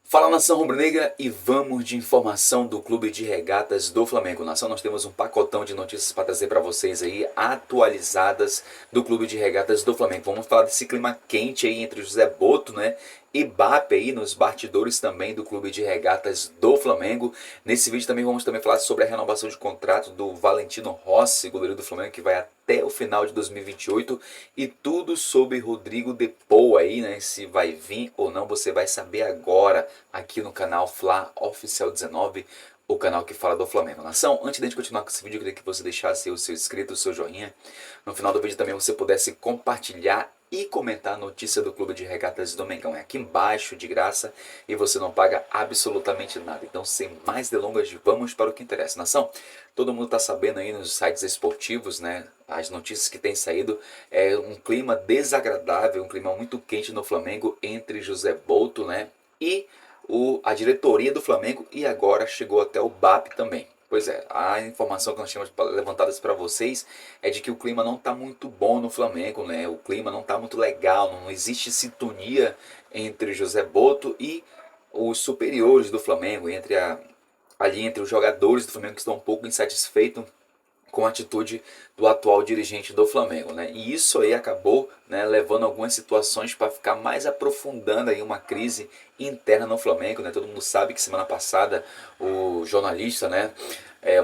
Fala, nação rubro-negra, e vamos de informação do Clube de Regatas do Flamengo. Nação, nós temos um pacotão de notícias para trazer para vocês aí, atualizadas do Clube de Regatas do Flamengo. Vamos falar desse clima quente aí entre José Boto, né, e Bape aí nos bastidores também do Clube de Regatas do Flamengo. Nesse vídeo também vamos falar sobre a renovação de contrato do Valentino Rossi, goleiro do Flamengo, que vai até o final de 2028, e tudo sobre Rodrigo de Paul aí, né, se vai vir ou não, você vai saber agora aqui no canal Fla Oficial 19, o canal que fala do Flamengo. Nação, antes de a gente continuar com esse vídeo, eu queria que você deixasse o seu inscrito, o seu joinha. No final do vídeo também você pudesse compartilhar e comentar a notícia do Clube de Regatas do Mengão. É aqui embaixo, de graça, e você não paga absolutamente nada. Então, sem mais delongas, vamos para o que interessa. Nação, todo mundo está sabendo aí nos sites esportivos, né, as notícias que têm saído, é um clima desagradável, um clima muito quente no Flamengo entre José Boto, né, e a diretoria do Flamengo, e agora chegou até o BAP também. Pois é, a informação que nós tínhamos levantadas para vocês é de que o clima não está muito bom no Flamengo, né? O clima não está muito legal, não existe sintonia entre José Boto e os superiores do Flamengo, ali entre os jogadores do Flamengo que estão um pouco insatisfeitos com a atitude do atual dirigente do Flamengo, né? E isso aí acabou, né, levando algumas situações para ficar mais aprofundando aí uma crise interna no Flamengo, né? Todo mundo sabe que semana passada o jornalista, né,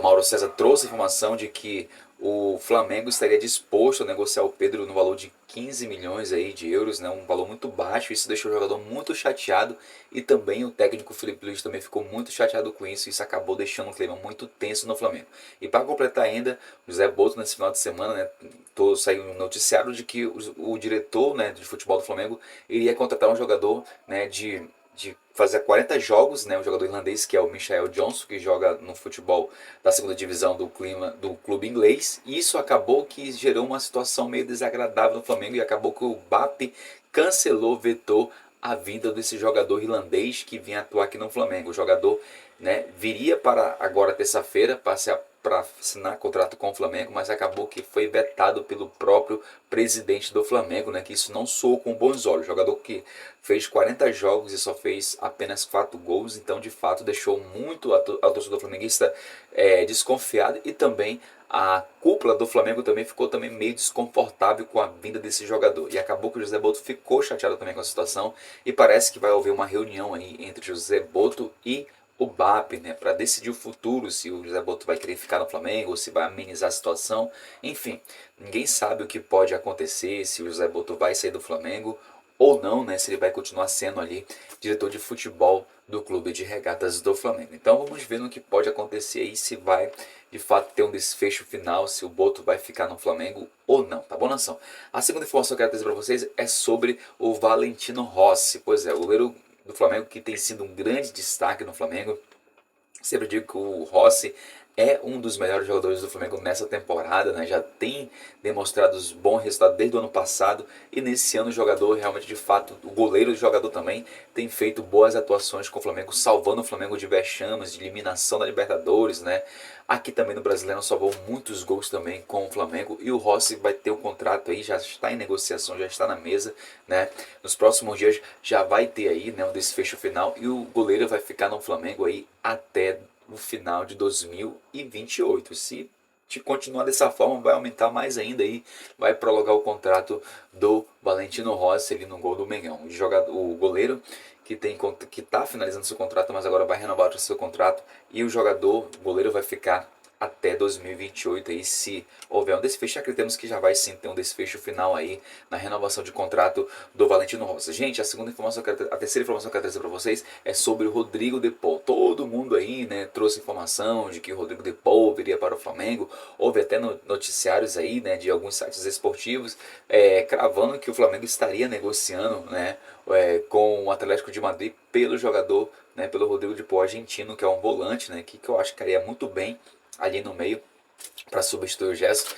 Mauro César trouxe a informação de que o Flamengo estaria disposto a negociar o Pedro no valor de 15 milhões aí de euros, né, um valor muito baixo. Isso deixou o jogador muito chateado, e também o técnico Felipe Luiz também ficou muito chateado com isso. Isso acabou deixando um clima muito tenso no Flamengo. E para completar ainda, o José Boto nesse final de semana, né, saiu um noticiário de que o diretor, né, de futebol do Flamengo iria contratar um jogador, né, de fazer 40 jogos, né, um jogador irlandês que é o Michael Johnson, que joga no futebol da segunda divisão do clube inglês. E isso acabou que gerou uma situação meio desagradável no Flamengo, e acabou que o BAP cancelou, vetou a vinda desse jogador irlandês que vinha atuar aqui no Flamengo. O jogador, né, viria para agora terça-feira para assinar contrato com o Flamengo, mas acabou que foi vetado pelo próprio presidente do Flamengo, né, que isso não soou com bons olhos. O jogador que fez 40 jogos e só fez apenas 4 gols, então de fato deixou muito a torcida flamenguista desconfiada, e também a cúpula do Flamengo também ficou também meio desconfortável com a vinda desse jogador. E acabou que o José Boto ficou chateado também com a situação, e parece que vai haver uma reunião aí entre José Boto e o BAP, né, para decidir o futuro, se o José Boto vai querer ficar no Flamengo ou se vai amenizar a situação. Enfim, ninguém sabe o que pode acontecer, se o José Boto vai sair do Flamengo ou não, né, se ele vai continuar sendo ali diretor de futebol do Clube de Regatas do Flamengo. Então vamos ver no que pode acontecer aí, se vai de fato ter um desfecho final, se o Boto vai ficar no Flamengo ou não, tá bom, nação? A segunda informação que eu quero trazer para vocês é sobre o Valentino Rossi. Pois é, o goleiro do Flamengo que tem sido um grande destaque no Flamengo. Sempre digo que o Rossi é um dos melhores jogadores do Flamengo nessa temporada, né? Já tem demonstrado os bons resultados desde o ano passado, e nesse ano o jogador realmente, de fato, o goleiro do jogador também tem feito boas atuações com o Flamengo, salvando o Flamengo de vexames, de eliminação da Libertadores, né? Aqui também no Brasileiro salvou muitos gols também com o Flamengo, e o Rossi vai ter o contrato aí, já está em negociação, já está na mesa, né? Nos próximos dias já vai ter aí, né, um desfecho final, e o goleiro vai ficar no Flamengo aí até no final de 2028. Se continuar dessa forma, vai aumentar mais ainda aí, vai prolongar o contrato do Valentino Rossi ali no gol do Mengão. O goleiro que está finalizando seu contrato, mas agora vai renovar o seu contrato, e o goleiro vai ficar até 2028 aí, se houver um desfecho. Acreditamos que já vai sim ter um desfecho final aí na renovação de contrato do Valentino Rossi. Gente, a terceira informação que eu quero trazer para vocês é sobre o Rodrigo de Paul. Todo mundo aí, né, trouxe informação de que o Rodrigo de Paul viria para o Flamengo. Houve até noticiários aí, né, de alguns sites esportivos cravando que o Flamengo estaria negociando, né, com o Atlético de Madrid pelo jogador, né, pelo Rodrigo de Paul argentino, que é um volante, né, que eu acho que caria muito bem ali no meio para substituir o Gerson.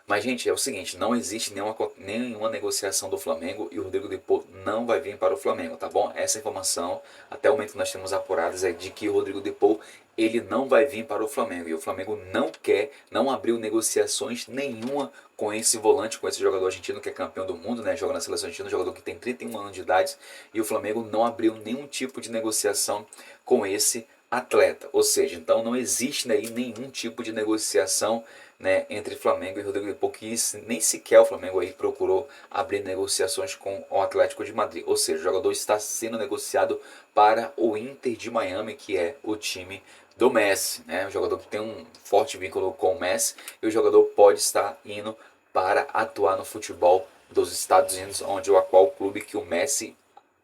Mas, gente, é o seguinte, não existe nenhuma negociação do Flamengo e o Rodrigo de Paul não vai vir para o Flamengo, tá bom? Essa informação, até o momento que nós temos apuradas, é de que o Rodrigo de Paul, ele não vai vir para o Flamengo. E o Flamengo não quer, não abriu negociações nenhuma com esse volante, com esse jogador argentino que é campeão do mundo, né? Joga na seleção argentina, um jogador que tem 31 anos de idade. E o Flamengo não abriu nenhum tipo de negociação com esse atleta. Ou seja, então não existe aí nenhum tipo de negociação, né, entre Flamengo e Rodrigo de Paul, que nem sequer o Flamengo aí procurou abrir negociações com o Atlético de Madrid. Ou seja, o jogador está sendo negociado para o Inter de Miami, que é o time do Messi, né? Um jogador que tem um forte vínculo com o Messi, e o jogador pode estar indo para atuar no futebol dos Estados Unidos, onde o qual clube que o Messi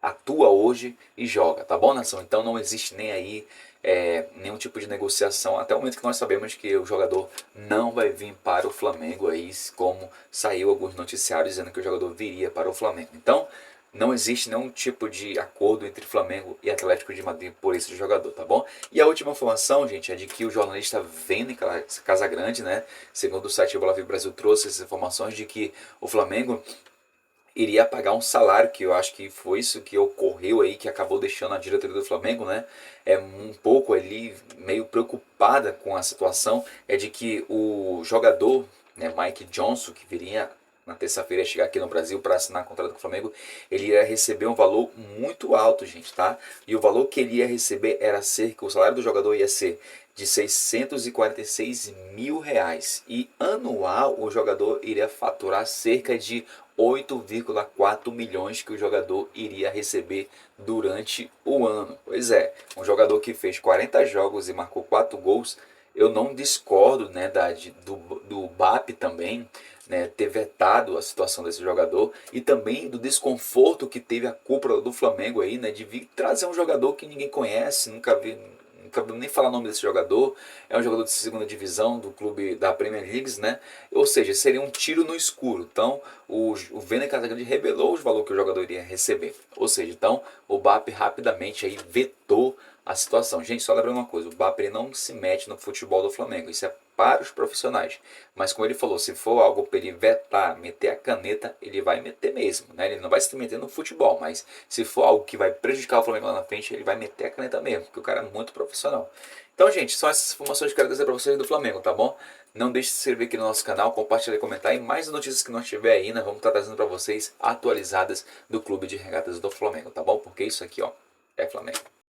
atua hoje e joga, tá bom, nação? Então não existe nem aí nenhum tipo de negociação, até o momento que nós sabemos que o jogador não vai vir para o Flamengo, aí como saiu alguns noticiários dizendo que o jogador viria para o Flamengo. Então não existe nenhum tipo de acordo entre Flamengo e Atlético de Madrid por esse jogador, tá bom? E a última informação, gente, é de que o jornalista Vene Casagrande, né, segundo o site Bola Viva Brasil, trouxe essas informações de que o Flamengo iria pagar um salário, que eu acho que foi isso que ocorreu aí, que acabou deixando a diretoria do Flamengo, né, um pouco ali meio preocupada com a situação, é de que o jogador, né, Mike Johnson, que viria na terça-feira chegar aqui no Brasil para assinar contrato com o Flamengo, ele ia receber um valor muito alto, gente, tá? E o valor que ele ia receber era cerca, o salário do jogador ia ser de 646 mil reais. E anual o jogador iria faturar cerca de 8,4 milhões que o jogador iria receber durante o ano. Pois é, um jogador que fez 40 jogos e marcou 4 gols, eu não discordo, né, do BAP também, né, ter vetado a situação desse jogador, e também do desconforto que teve a cúpula do Flamengo aí, né, de vir trazer um jogador que ninguém conhece, nunca vou nem falar o nome desse jogador, é um jogador de segunda divisão do clube da Premier League, né? Ou seja, seria um tiro no escuro. Então, o Vene Casagrande revelou os valores que o jogador iria receber. Ou seja, então, o BAP rapidamente aí vetou a situação. Gente, só lembrando uma coisa, o BAP ele não se mete no futebol do Flamengo, isso é para os profissionais. Mas como ele falou, se for algo para ele vetar, meter a caneta, ele vai meter mesmo, né? Ele não vai se meter no futebol, mas se for algo que vai prejudicar o Flamengo lá na frente, ele vai meter a caneta mesmo, porque o cara é muito profissional. Então, gente, são essas informações que eu quero trazer para vocês do Flamengo, tá bom? Não deixe de se inscrever aqui no nosso canal, compartilhar e comentar. E mais notícias que nós tiver aí, nós vamos estar trazendo para vocês atualizadas do Clube de Regatas do Flamengo, tá bom? Porque isso aqui, ó, é Flamengo.